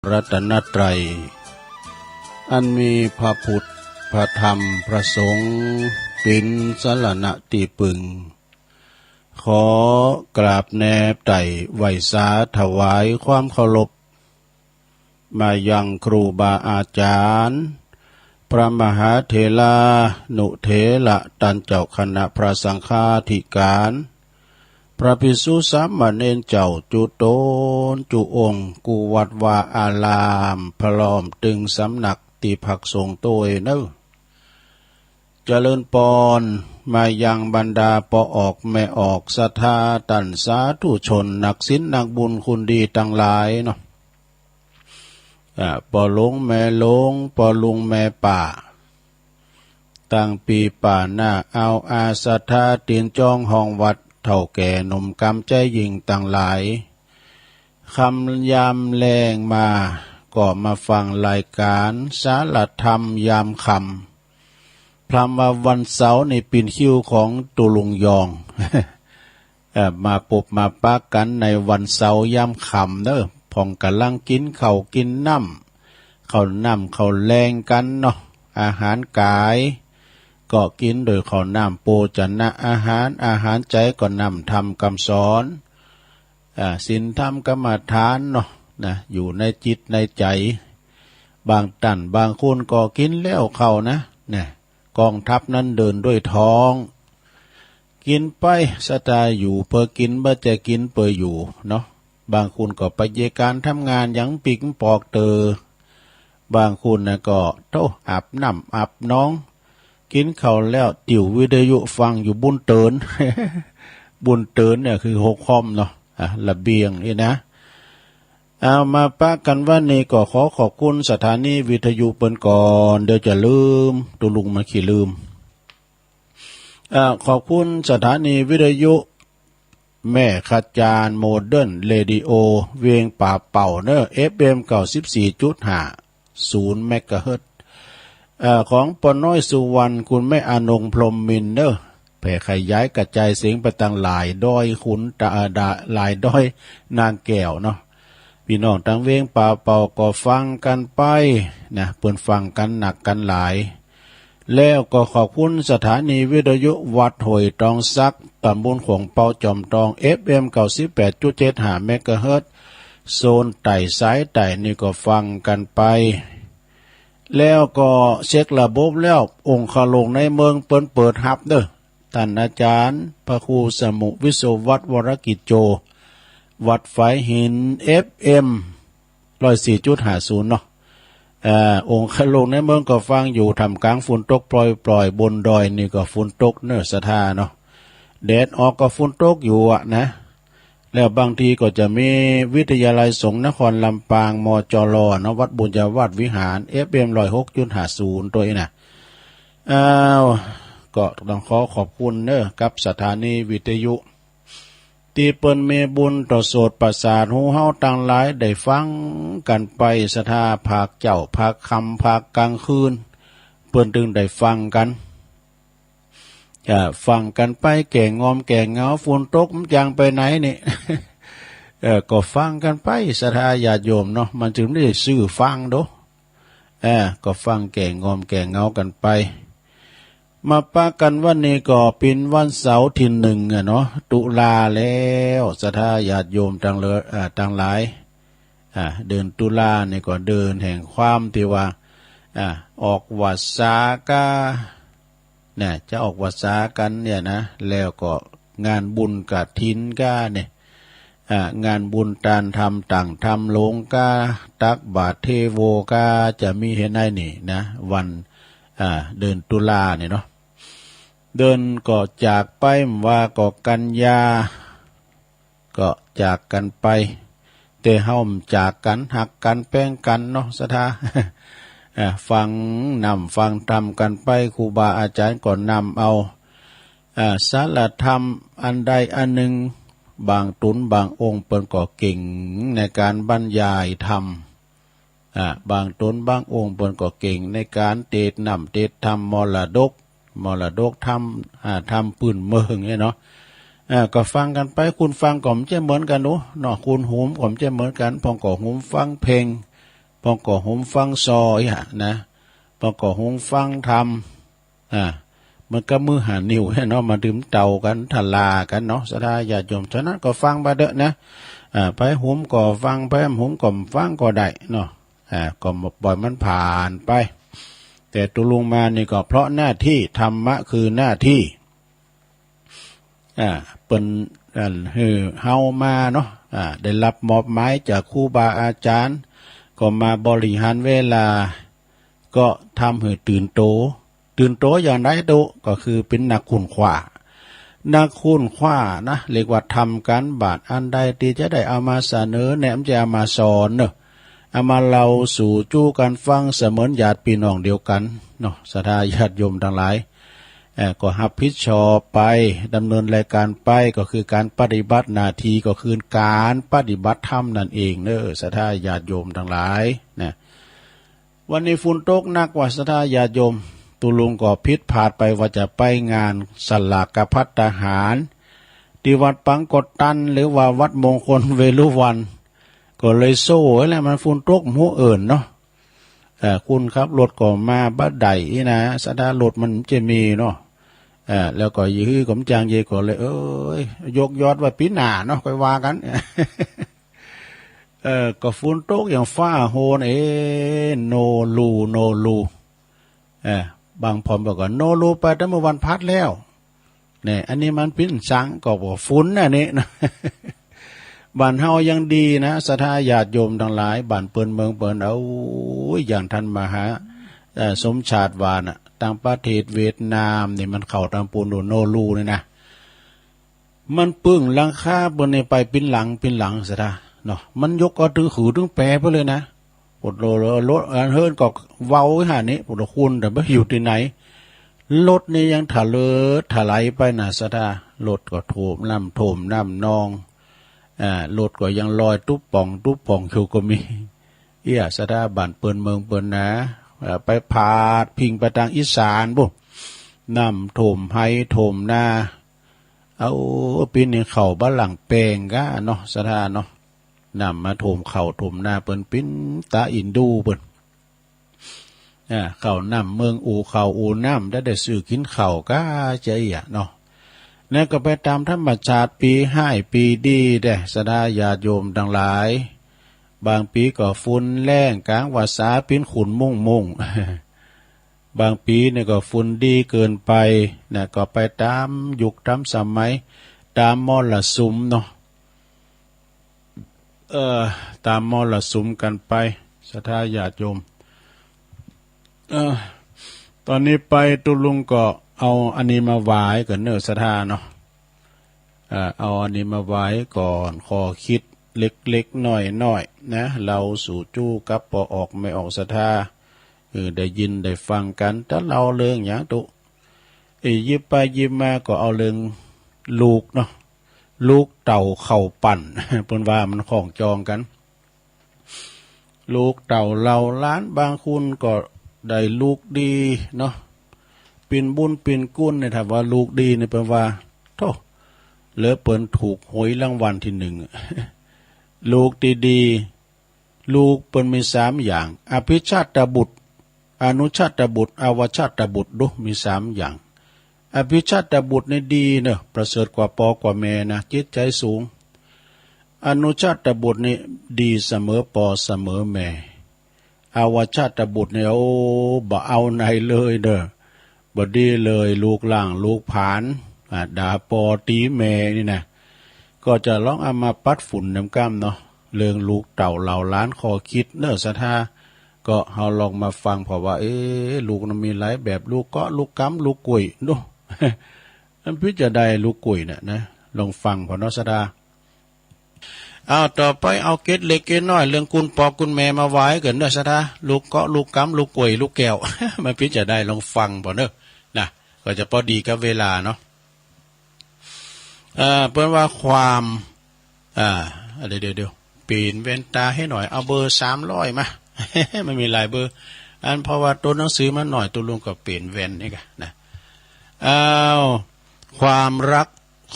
รัตนตรัยอันมีพระพุทธพระธรรมพระสงฆ์เป็นสรณะที่พึ่งขอกราบแนบไต่ไหวสาถวายความเคารพมายังครูบาอาจารย์พระมหาเถรานุเถระตันเจ้าคณะพระสังฆาธิการพระภิกษุสามเณรเจ้าจุโตนจุองค์กุวัดวาอารามพร้อมตึงสำนักติภักสงฆ์โตยเนอเจริญปอนมายังบรรดาปออกแม่ออกศรัทธาตันสาธุชนนักศีลนักบุญคุณดีทั้งหลายเนาะปอหลงแม่หลงปอลุงแม่ป่าตั้งปีป่าหน้าเอาอาศรัทธาตีนจองห้องวัดเท่าแก่หนุ่มกำใจยิ่งต่างหลายคำยามแรงมาก็มาฟังรายการสารธรรมยามคำพรำวันเสาร์ในปีนคิวของตุลุงยอง มาปบมาปะกันในวันเสาร์ยามคำเด้อพองกำลังกินข้าวกินน้ำข้าวแรงกันเนาะอาหารกายก็กินโดยข้าวน้ำโภชนะอาหารใจก็นำทำคำสอนศีลธรรมกรรมฐานเนาะนะอยู่ในจิตในใจบางท่านบางคนก็กินแล้วเข้านะเนี่ยกองทัพนั้นเดินด้วยท้องกินไปสตาอยู่เพื่อกินบ่จะกินเพื่ออยู่เนาะบางคนก็ไปเยการทำงานยังปิกปอกบางคนนะก็โตอาบน้ำอาบน้องกินข้าวแล้วติววิทยุฟังอยู่บุญเติน บุญเตินเนี่ยคือหกคอมเนาะระเบียงนี่นะเอามาปะกันว่านี่ก็ขอบคุณสถานีวิทยุเปิ้นก่อนเดี๋ยวจะลืมตุลุงมาขี้ลืมขอบคุณสถานีวิทยุแม่ขจารโมเดิร์นเรดิโอเวียงป่าเป่าเนอ FM 94.50 เมกะเฮิรตซ์ของปอน้อยสุวรรณคุณแม่อนงพรหมมินเนอแผ่ขยายกระจายเสียงไปต่างหลายด้อยขุนตาดาหลายด้อยนางแก้วเนาะพี่น้องทั้งเวียงป่าเป่าก็ฟังกันไปนะเปิ้นฟังกันหนักกันหลายแล้วก็ขอบคุณสถานีวิทยุวัดห้วยตองซักตำบลของเปาจอมทอง FM 98.75 เมกะเฮิรตซ์โซนไต่สายไต่นี่ก็ฟังกันไปแล้วก็เช็คระบบแล้วองค์ขลงในเมืองเปิดฮับเด้อท่านอาจารย์พระครูสมุวิโสวัดวรกิจโจวัดฝายหิน FM 104.50 เนาะองค์ขลงในเมืองก็ฟังอยู่ทำกลางฝนตกปล่อยบนดอยนี่ก็ฝนตกเนอสถาเนาะแดดออกก็ฝนตกอยู่อะนะแล้วบางทีก็จะมีวิทยาลัยสงฆ์นครลำปางมจรนวัดบุญญาวาสวิหาร FM 106.50 ตัวนี้นะก็ต้องขอบคุณเนอะกับสถานีวิทยุที่เปิ้นมีบุญต่อโสตประสาทหูเฮาต่างหลายได้ฟังกันไปสถาภาคเจ้าภาคคำภาคกลางคืนเปิ้นถึงได้ฟังกันฟังกันไปแก่งอมแก่เงาฝนตกมันยังไปไหนนี่ ก็ฟังกันไปศรัทธาญาติโยมเนาะมันถึงได้ซื้อฟังโดก็ฟังแก่งอมแก่เงากันไปมาปะกันวันนี้ก็เป็นวันเสาร์ที่1เนาะตุลาแล้วศรัทธาญาติโยมต่างหลายเดือนตุลานี่ก็เดินแห่งความที่ว่าออกวาสากาเนี่ยจะออกวาสากันเนี่ยนะแล้วก็งานบุญกฐินกาเนี่ยงานบุญตานทำต่างทำลงกาตักบาตรเทโวกาจะมีเห็นได้นี่นะวันเดือนตุลาเนี่ยเนาะเดินก็จากไปว่าก็กันยาก็จากกันไปแต่เฮาจากกันหักกันแป้งกันเนาะสถาฟังฟังธรรมกันไปครูบาอาจารย์ก็นำเอาสารธรรมอันใดอันหนึ่งบางตุนบางองค์เปิ้นก็เก่งในการบรรยายธรรมบางตนบางองค์เปิ้นก็เก่งในการเทศธรรมมรดกธรรมปืนเมืองเนี่ยเนาะ ก็ฟังกันไปคุณฟังก็ไม่ใช่เหมือนกันเนาะคุณหูมก็ไม่ใช่เหมือนกันพองก็หูมฟังเพลง ปองก่อหมฟังซอยนะปองก่อหมฟังธรรมมันก็มือหานิ้วให้เนาะมาดื่มเตากันทลากันเนาะสดาญาติโยมฉะนั้นก็ฟังมาเด้อนะไปหุมก็ฟังไปหุมก็ฟังก็ได้เนาะก็ปล่อยมันผ่านไปแต่ตุลุงมานี่ก็เพราะหน้าที่ธรรมะคือหน้าที่เป็นเฮามาเนาะได้รับมอบหมายจากครูบาอาจารย์ก็มาบริหารเวลาก็ทำให้ตื่นโตอย่างไรตุก็คือเป็นนักคุ้นคว้านะเรียกว่าทำการบาตรอันใดที่จะได้เอามาเสนอแนะจะเอามาสอนเนาะเอามาเล่าสู่จู้กันฟังเสมือนญาติพี่น้องเดียวกันเนาะศรัทธาญาติโยมทั้งหลายก็รับผิดชอบไปดำเนินรายการไปก็คือการปฏิบัติหน้าที่ก็คือการปฏิบัติธรรมนั่นเองเนอะศรัทธาญาติโยมทั้งหลายนะวันนี้ฝนตกหนักกว่าศรัทธาญาติโยมตุลุงก็พิษพาดไปว่าจะไปงานสลากภัตตาหารที่วัดปังกดตันหรือว่าวัดมงคลเวลุวันก็เลยโซ่แล้วมันฝนตกหัวเอิ่นเนาะคุณครับรถก็มาบัดใดนะศรัทธารถมันจะมีเนาะแล้วก็ยื้อผมจางเยก็เลยยกยอดว่าปีหน้าเนาะค่อยว่ากันก็ฝนตกอย่างฟ้าโหนโนลูบางพรบอกว่าโนรูไปตั้งเมื่อวันพัดแล้วเนี่ยอันนี้มันปิ้นสังก็บอกฝุ่นน่ะนี่นะบ้านเฮายังดีนะศรัทธาญาติโยมทั้งหลายบ้านเปิ้นเมืองเปิ้นอย่างท่านมหาสมชาติวานะต่างประเทศเวียดนามนี่มันเข้าตามปูนโนรูนี่นะมันปึ้งหลังคาบนในไปปิ้นหลังศรัทธาเนาะมันยกก็ถึงหูถึงแปรไปเลยนะปวดรถเฮิร์นก็เว้าหานี้ปวดคุณแต่ไม่อยู่ที่ไหนรถนี่ยังถลายไปนะศรัทธารถก็โถมน้ำนองรถก็ยังลอยตุ๊บป่องอยู่ก็มีศรัทธาบ้านเปิ้นเมืองเปิ้นนะไปพาดพิงไปทางอีสานบุน้ำถมให้ถมนาเอาปีนี้เข่าบ้านหลังแปลงก็เนาะศรัทธาเนาะนำมาถมเข่าถมนาเปิ้นปิ้นตาอินดูเปิ้นเข่าน้ำเมืองเข่าน้ำได้ซื้อกินเข่าก็ใจเนาะนั่นก็ไปตามธรรมชาติปีให้ปีดีได้ศรัทธาญาติโยมทั้งหลายบางปีก็ฝุ่นแรงกลางวาสาปิ้นขุนมุ่งบางปีเนี่ยก็ฝุ่นดีเกินไปเนี่ยก็ไปตามยุคตามสมัยตามมรสุมเนาะตามมรสุมกันไปศรัทธาญาติโยมตอนนี้ไปตุลุงก็เอาอันนี้มาไหว้กันเนอะศรัทธาเนาะเอาอันนี้มาไหว้ก่อนขอคิดเล็กๆน้อยนะเราสู่จู้กับพอออกไม่ออกศรัทธาได้ยินได้ฟังกันถ้าเราเรื่องอย่างตุยิบไปยิบมาก็เอาเรื่องลูกเนาะลูกเต่าเข่าปั่นเพิ่นว่ามันของจองกันลูกเต่าเราล้านบางคุณก็ได้ลูกดีเนาะปิ่นบุญปิ่นกุ้นเนี่ยถ้าว่าลูกดีเนี่ยแปลว่าโธ่เหลือเปิ้นถูกหวยรางวัลที่ 1ลูกดีๆลูกเปิ้นมี3อย่างอภิชาตบุตรอนุชาตบุตรอวชาตบุตรมี3อย่างอภิชาตบุตรนี่ดีเนอะประเสริฐกว่าปอกว่าแม่นะจิตใจสูงอนุชาตบุตรนี่ดีเสมอปอเสมอแม่อวชาตบุตรเนี่ยบ่เอาไหนเลยเด้อบ่ดีเลยลูกล่างลูกผานด่าปอตีแม่นี่นะก็จะร้องเอามาปัดฝุ่นน้ำก้ามเนาะเรื่องลูกเต่าเหล่าล้านคอคิดเนอะศรัทธาก็เราลองมาฟังเพราะว่าลูกมันมีหลายแบบลูกก็ลูกกำลูกกุยดูมันพิจารณาลูกกุยเนี่ยนะลองฟังพอเนาะศรัทธาต่อไปเอาเกตเล็กเกตน้อยเรื่องคุณปอคุณแม่มาไว้กันเนอะศรัทธาลูกก็ลูกกำลูกกุยลูกแก้ว มันพิจารณาลองฟังพอเนอะนะก็จะพอดีกับเวลาเนาะเปิ้นว่าความเดี๋ยวเปลี่ยนแว่นตาให้หน่อยเอาเบอร์300มา ไม่มีหลายเบอร์เพราะว่าตัวหนังสือมันหน่อยตัวลุงก็เปลี่ยนแว่นนี่กันนะความรัก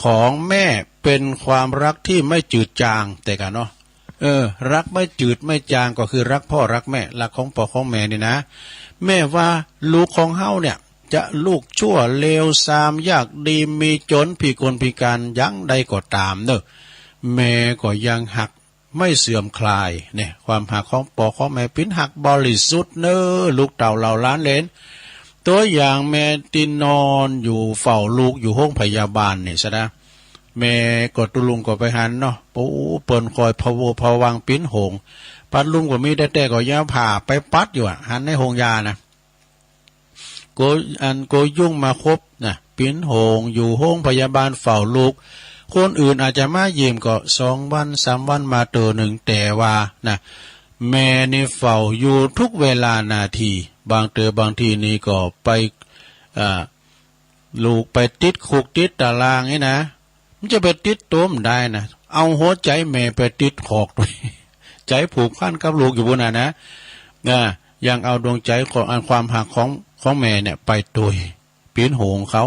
ของแม่เป็นความรักที่ไม่จืดจางแต่กันเนาะ รักไม่จืดไม่จางก็คือรักพ่อรักแม่รักของพ่อของแม่นี่นะแม่ว่าลูกของเฮาเนี่ยจะลูกชั่วเลวทรามยากดีมีจนพิกลพิการยังใดก็ตามเนอะแม่ก็ยังหักไม่เสื่อมคลายเนี่ยความหักของพ่อของแม่เป็นหักบริสุทธิ์เนอะลูกเต่าเหล่าล้านเลนตัวอย่างแม่ตินนอนอยู่เฝ้าลูกอยู่ห้องพยาบาลเนี่ยซะนะแม่ก็ตุลุงก็ไปหันเนาะปูเปิ่นคอยพะโวพะวังปิ้นหงปัดลุงก็มีแต่ก็ยาผ่าไปปัดอยู่หันในหงยานะโกยุ่งมาครบนะปิ้นหงอยู่ห้องพยาบาลเฝ้าลูกคนอื่นอาจจะมาเยี่ยมก็2 วัน 3 วันมาเตอหนึ่งแต่ว่านะแม่นี่เฝ้าอยู่ทุกเวลานาทีบางทีนี่ก็ไปลูกไปติดคุกติดตารางนี่นะมันจะไปติดต้มได้นะเอาหัวใจแม่ไปติดขอกด้วยใจผูกพันกับลูกอยู่บนน่ะนะยังเอาดวงใจของอันความหักของแม่เนี่ยไปตุยปีนโหงเขา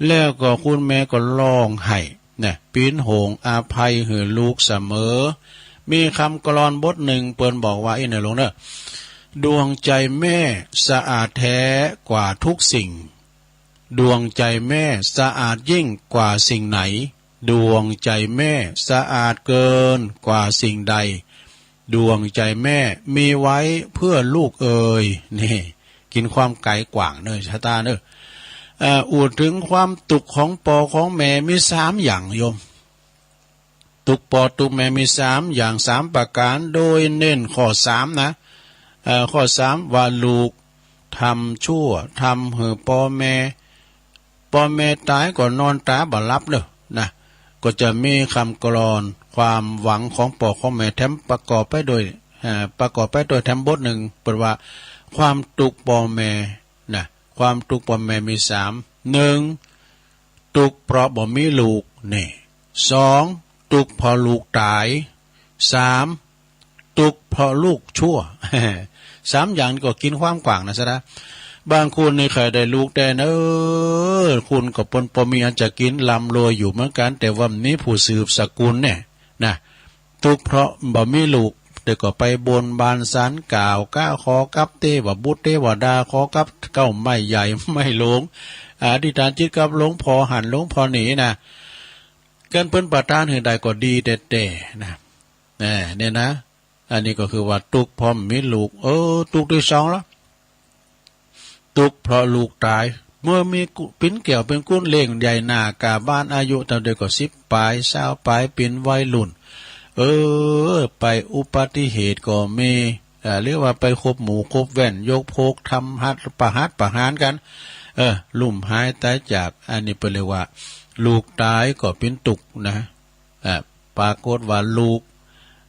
แล้วก็คุณแม่ก็ร้องไห้เนี่ยปีนโหงอาภัยหือลูกเสมอมีคำกลอนบทหนึ่งเปิ้นบอกว่าเนี่ยลงเนอะดวงใจแม่สะอาดแท้กว่าทุกสิ่งดวงใจแม่สะอาดยิ่งกว่าสิ่งไหนดวงใจแม่สะอาดเกินกว่าสิ่งใดดวงใจแม่มีไว้เพื่อลูกเอ่ยนี่กินความไกลกว่างเนอะชะตาเนอะอูดถึงความตุกของปอของแม่มี3 อย่างโยมตุกปอตุกแม่มี3 อย่าง3 ประการโดยเน้นข้อ3นะข้อ3ว่าลูกทำชั่วทำให้พ่อแม่ตายก็นอนตาบ่หลับเด้อนะก็จะมีคำกลอนความหวังของพ่อของแม่แถมประกอบไปโดยแถมบทหนึ่งเปิดว่าความตุกพ่อแม่นะความตุกพ่อแม่มี3 1ตุกเพราะบ่มีลูกนี่2ตุกพอลูกตาย3ตุกเพราะลูกชั่ว 3 อย่างก็กินความกว้างนะซะนะบางคนนี่เคยได้ลูกแต่คุณกับปนปมีอันจะกินลำรวยอยู่เหมือนกันแต่ว่านี้ผู้สืบสกุลเนี่ยนะทุกเพราะบ่มีลูกแต่ก็ไปบนบานสันกล่าวก้าขอกับเทวบุตรเทวดาขอกับเก้าไม่ใหญ่ไม่หลงอธิษฐานจิตกับหลวงพ่อหันหลวงพ่อหนีนะกันเพิ่นประทานให้ได้ก็ดีแต่นะเนี่ยนะอันนี้ก็คือว่าตุกพร้อมมีลูกตุกที่2แล้วตุกเพราะลูกตายเมื่อมีปิ้นเกี่ยวเป็นกุ้นเล่งใหญ่หน้ากาบ้านอายุตั้งแต่ก็10 ปลาย20 ปลายเป็นวัยรุ่นไปอุบัติเหตุก็มีเรียกว่าไปคบหมู่คบแว่นยกโพกทำหัตประหารกันลุ่มหายตายจากอันนี้เป็นเรียกว่าลูกตายก็เป็นตุกนะปรากฏว่าลูก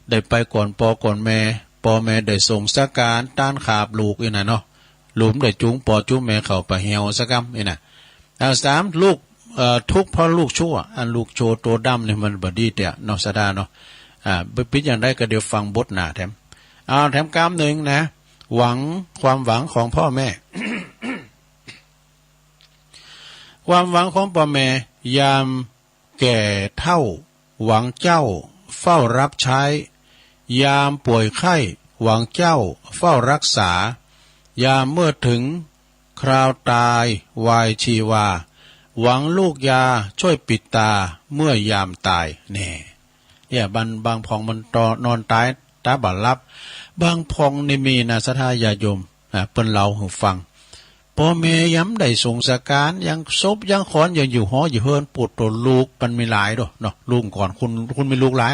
ได้ไปก่อนก่อนแม่ได้ส่งสการต้านขาบลูกอีน่ะเนาะหลุมได้จุงจุงแม่เข้าไปเหี่ยวสักกำอีน่ะ3ลูกทุกเพราะลูกชั่วอันลูกโชตัวดำเนี่ยมันบดีเตะเนาะสดาเนาะปิดอย่างได้ก็เดี๋ยวฟังบทหน้าแถมแถมกำหนึ่งนะความหวังของพ่อแม่ ความหวังของพ่อแม่ยามแก่เฒ่าหวังเจ้าเฝ้ารับใช้ยามป่วยไข้หวังเจ้าเฝ้ารักษายามเมื่อถึงคราวตายวายชีวาหวังลูกยาช่วยปิดตาเมื่อยามตายเนี่ยบางพองมันนอนตายตาบัดลับบางพองนี่มีนะสัทธาญาโยมเปิ้นเล่าให้ฟังพ่อแม่ย้ำได้ส่งสการยังซบยังขอนยังอยู่หออยู่เฮินปวดตัวลูกมันมีหลายด้วยเนาะลูกก่อนคุณมีลูกหลาย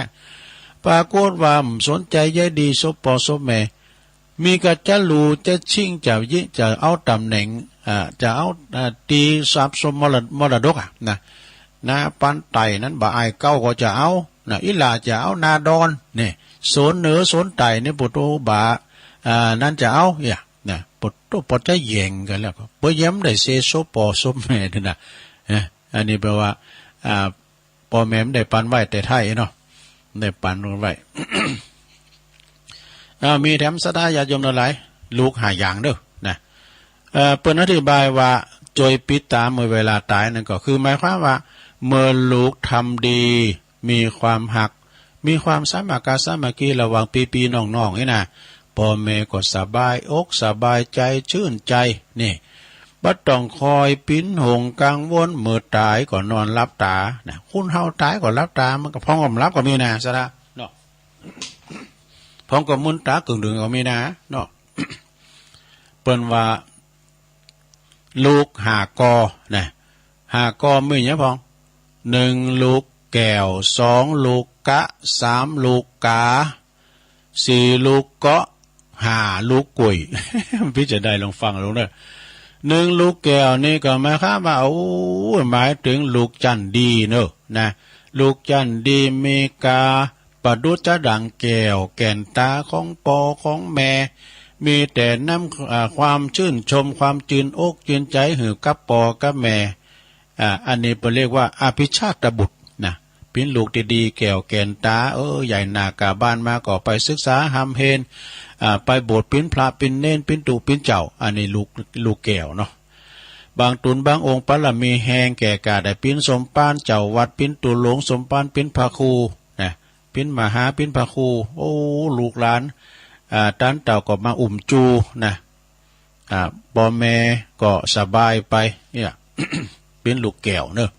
ปรากฏว่าสนใจยายดีซบซบแม่มีกระจะรู้จะชิ่งจะเอาตำแหน่งจะเอาตีทรัพย์สมรดกนะปันไตนั้นบ่อายเก้าก็จะเอาอิหลาจะเอานาดอนเนี่ยโซนเหนือโซนไตเนี่ยปุตโตบานั่นจะเอานะปุตจะแย่งกันแล้วก็เพื่อย้ำได้เซโซซบแม่ด้วยนะอันนี้แปลว่าพ่อแม่ได้ปันไว้แต่ไทยเนาะได้ปันไว้ มีแถมสดาญาโยมหลายลูกหาอย่างเด้อนะเปิ้นอธิบายว่าจอยปิดตาเมื่อเวลาตายนั่นก็คือหมายความว่าเมื่อลูกทำดีมีความหัก มีความสามัคคีระหว่างพี่ๆน้องๆนี่นะพ่อแม่ก็สบายอกสบายใจชื่นใจนี่บ่ต้องคอยปิ้นหงกังวลเมื่อตายก็นอนรับตานะคุณเฮาตายก็รับตามันก็พ้องกับรับก็มีนะซะละเนาะพ้องกับมุนตากึ่งดึงก็มีนะเนาะ เปิ้นว่าลูกหากอนะหากอมีหยังพ้อง1ลูกแก้ว2ลูกกะ3ลูกกา4ลูกเกาะ5ลูกกุย พี่จะได้ลองฟังลงเด้อ1ลูกแก้วนี่ก็หมายความว่าโอ้หมายถึงลูกจันดีเนอะนะลูกจันดีมีกาประดุจจะดังแก้วแก่นตาของปอของแม่มีแต่น้ำความชื่นชมความจืนอกจืนใจหือกับปอกับแม่อันนี้เรียกว่าอภิชาตบุตรนะเป็นลูกดีๆแก้วแก่นตาใหญ่นากาบ้านมาก็ไปศึกษาหำเฮนไปโบสถ์เป็นพระเป็นเน้นเป็นตู่เป็นเจ้าอันนี้ลูกแก้วเนาะบางตุนบางองค์ปรมีแหงแก่กาได้เป็นสมปานเจ้าวัดเป็นตุหลงสมปานเป็นพระครูนะเป็นมหาเป็นพระครูโอ้ลูกหลานตันเต่าก็มาจูนะพ่อแม่ก็สบายไปเนี่ย เป็นลูกแก้วเนอะ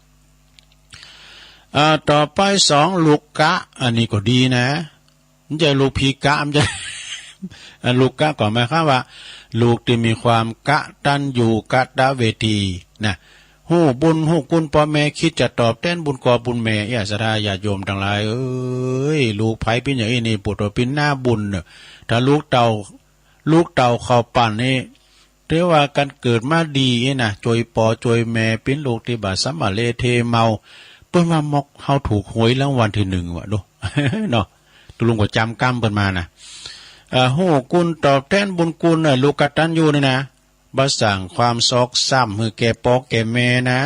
ต่อไป2ลูกกะอันนี้ก็ดีนะมันจะลูกพีกะมันจะ ลูกกะก็หมายความว่าลูกที่มีความกะตันอยู่กะตะเวทีนะฮู้บุญฮู้คุณพ่อแม่คิดจะตอบแทนบุญกอบุญแม่ศรัทธาญาติโยมทั้งหลายลูกไผเป็นอย่างนี้ปุถุเป็นหน้าบุญเนอะถ้าลูกเต่าเข้าปั่นนี่เรียกว่ากันเกิดมาดีนะจอยปอจอยแม่เป็นลูกที่บาสัมมาเลเทเมาเปิ้นว่ามอกเฮาถูกหวยรางวัลที่1ว่ะดู เนาะตุลุงก็จำกรรมเปิ้นมานะฮู้คุณตอบแทนบุญคุณน่ะลูกกตัญญูนี่นะบ่สั่งความซอกซ้ำมือแก่ปอแก่แม่นะ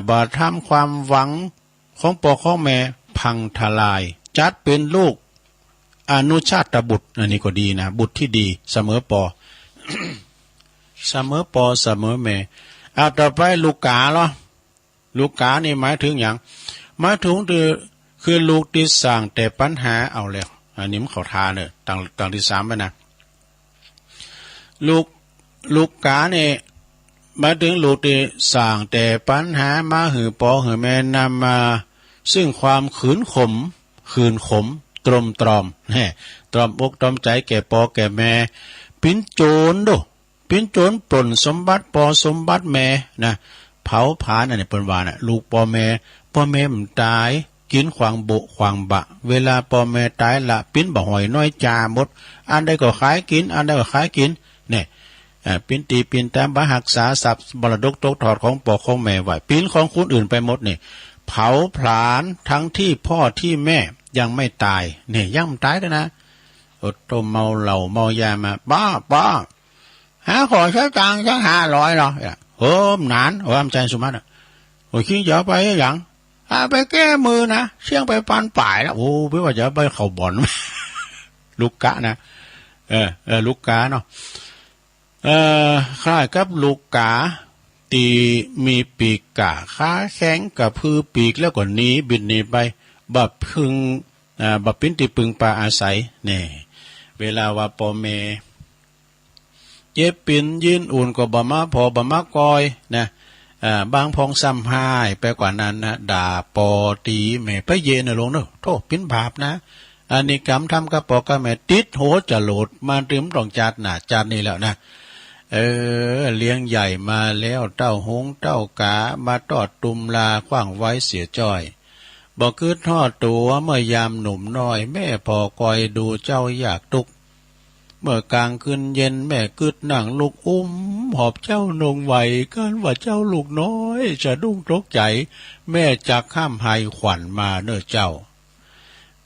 บ่ทำความหวังของปอของแม่พังทลายจัดเป็นลูกอนุชาตบุตรอันนี้ก็ดีนะบุตรที่ดีเสมอปอ เสมอปอเสมอแม่ต่อไปลูกกาเหรอลูกกานี่หมายถึงอย่างหมายถึงคือลูกที่สร้างแต่ปัญหาเอาแล้วอันนี้มันเขาทาเนี่ยต่างที่3ไปนะลูกกาเนี่ยหมายถึงลูกที่สร้างแต่ปัญหามาหือปอหือแม่นำมาซึ่งความขืนขมตรมตรอมตรอมอกตรอมใจแก่ปอแก่แม่ปิ้นโจรดูปิ้นโจรปล้นสมบัติปอสมบัติแม่นะเผาผลาญอันนี้เปิ้นว่าน่ะลูกปอแม่มันตายกินขวางโบขวางบะเวลาปอแม่ตายละปิ้นบ่หอยน้อยจาหมดอันใดก็ขายกินอันใดก็ขายกินเนี่ยปิ้นตีปิ้นตามบ่รักษาทรัพย์มรดกตกทอดของปอของแม่ไว้ปิ้นของคนอื่นไปหมดนี่เผาผลาญทั้งที่พ่อที่แม่ยังไม่ตายเนี่ยยังไม่ตายด้วยนะอดต้มเมาเหล้าเมายามาบ้าหาขอใช้ตังค์สัก500เนาะนานว่าใจสุมาณโอ้ยคิดจะไปอย่างไปแก้มือนะเชี่ยงไปปันป่ายแล้วโอ้ไม่ว่าจะไปเข้าบ่อน ลูกกะนะลูกกาเนาะคล้ายกับลูกกาตีมีปีกกะขาแข็งกับพือปีกแล้วก็หนีบินหนีไปบับพึงบับปิ้นตีปึงปลาอาศัยเนี่ยเวลาว่าปอเมเจ็บปินยืนอุ่นก็บ่มาพอบ่มากอยนะบางพองซ้ำหายไปกว่านั้นนะด่าปอตีแม่ไปเย็นลงเนอะโทษปิ้นบาปนะอันนี้กรรมทำกับปอกับแม่ติดโหจะโหลดมาเตรียมต้องจัดหน้าจัดนี่แล้วนะเลี้ยงใหญ่มาแล้วเต้าหงเต้ากามาตอดตุมลาขว้างไว้เสียจ้อยบอกคือทอดตัวเมื่อยามหนุ่มน้อยแม่พอคอยดูเจ้าอยากตุกเมื่อกลางคืนเย็นแม่กึดนั่งลูกหอบเจ้านงไหวกันว่าเจ้าลูกน้อยจะดุ้งตกใจแม่จักข้ามไห้ขวัญมาเน้อเจ้า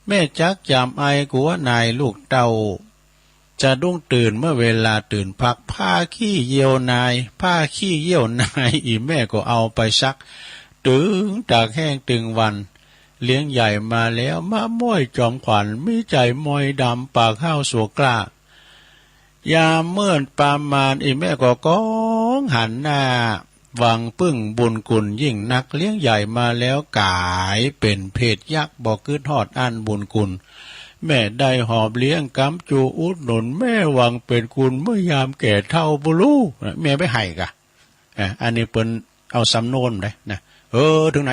แม่จักจำไอกัวนายลูกเต้าจะดุ้งตื่นเมื่อเวลาตื่นพักผ้าขี้เยี่ยวนายอีแม่ก็เอาไปซักตึงตากแห้งตึงวันเลี้ยงใหญ่มาแล้วมาม้อยจอมขวัญมีใจมอยดำปากข้าวสัวกล้ายามเมื่อประมาณอีแม่ก็ก้องหันหน้า หวังพึ่งบุญกุลยิ่งนักเลี้ยงใหญ่มาแล้วกายเป็นเพศยักษ์บอกคืนทอดอันบุญกุลแม่ได้หอบเลี้ยงกำจูอุดหนุนแม่หวังเป็นคุณเมื่อยามแก่เท่าบุลูแม่ไปให้กะอันนี้เปิ้นเอาสำนวนเลยนะถึงไหน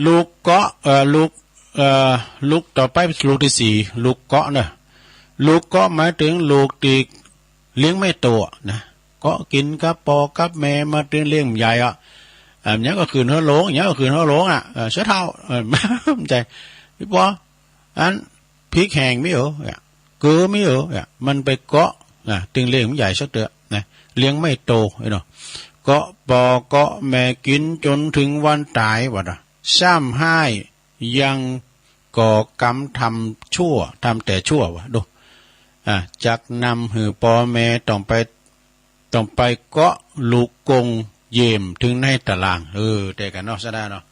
ลูกเกาะลูกต่อไปลูกที่สี่ลูกเกาะเนี่ยลูกเกาะหมายถึงลูกตีเลี้ยงไม่โตนะเกาะกินกับปอกับแม่มาถึงเลี้ยงใหญ่เนี้ยก็คืนหัวโหลงเนี้ยก็คืนหัวโหลงเสื้อเท้าใจพี่ปออันพริกแห้งไม่เหรอเกลือไม่เหรอมันไปเกาะถึงเลี้ยงใหญ่สักเดือนะเลี้ยงไม่โตเนาะเกาะปอเกาะแม่กินจนถึงวันตายวะซ้ำให้ยังก่อกรรมทำชั่วทำแต่ชั่ววะดูจักนำหือปอแม่ต้องไปเกาะลูกกงเยี่ยมถึงในตารางแต่กันเนาะซะได้เนาะ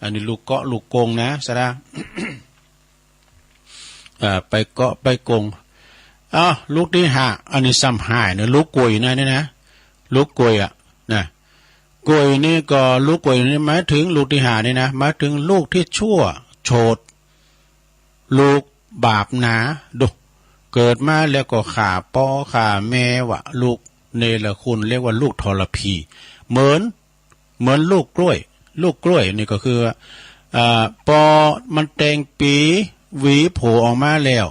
อันนี้ลูกเกาะลูกกงนะซะได้ ไปเกาะไปกงลูกที่ห้าอันนี้ซ้ำหายเนี่ยลูกกวยนะนี่นะลูกกวยนะกวยนี่ก็ลูกกวยนี่หมายถึงลูกที่ห้านี่นะหมายถึงลูกที่ชั่วโฉดลูกบาปหนาดูเกิดมาแล้วก็ขาพ่อขาแม่วะลูกเนรคุณเรียกว่าลูกทรพีเหมือนลูกกล้วยนี่ก็คือปอมันแตงปีหวีโผล่ออกมาแล้ว